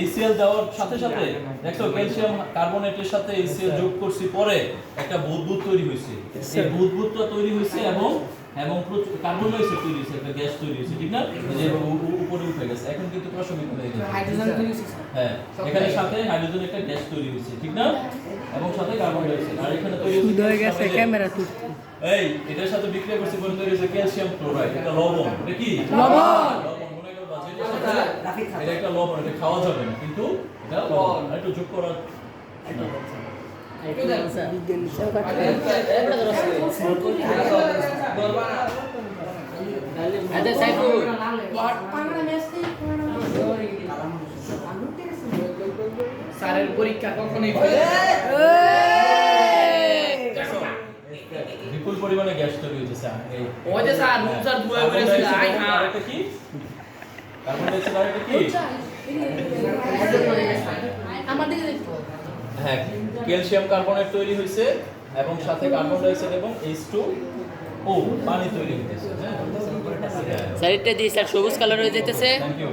HCl দেওয়ার সাথে সাথে দেখো ক্যালসিয়াম কার্বনেটের সাথে HCl যোগ করছি পরে একটা বুদবুদ তৈরি হয়েছে। এই বুদবুদটা তৈরি হয়েছে এবং কার্বন ডাইঅক্সাইড তৈরি হয়েছে, একটা গ্যাস তৈরি হয়েছে, ঠিক না? এই যে উপরে উঠে গেছে, এখন কিন্তু প্রাসঙ্গিক হয়ে গেছে। হাইড্রোজেন তৈরি হয়েছে। হ্যাঁ, এখানে সাথে হাইড্রোজেন একটা গ্যাস তৈরি হয়েছে, ঠিক না? এবং সাথে কার্বন ডাইঅক্সাইড, আর এখানে তৈরি হয়েছে হয়ে গেছে ক্যামেরা টুট। এই এটার সাথে বিক্রিয়া করছে পরে তৈরি হয়েছে ক্যালসিয়াম ক্লোরাইড, এটা লবণ। এটা কি লবণ। লবণ মনে করো বাজে এটা একটা লবণ, এটা খাওয়া যাবে না, কিন্তু এটা লবণ। আর একটু যোগ করা স্যারের পরীক্ষা কখনোই বিপুল পরিমাণে গ্যাস তৈরি হয়েছে স্যার। এই ওই যে স্যার রূপসার ধুয়ে বেরিয়েছিল আই হ্যাঁ এটা কি কার্বন ডাইঅক্সাইড, আর এটা কি আমার দিকে দেখো। হ্যাঁ, ক্যালসিয়াম কার্বনেট তৈরি হয়েছে এবং সাথে কার্বন ডাইঅক্সাইড এবং H2O পানি তৈরি হয়েছে। হ্যাঁ, স্যার এটা দিয়ে স্যার সবুজ কালার হয়ে যাইতেছে। Thank you.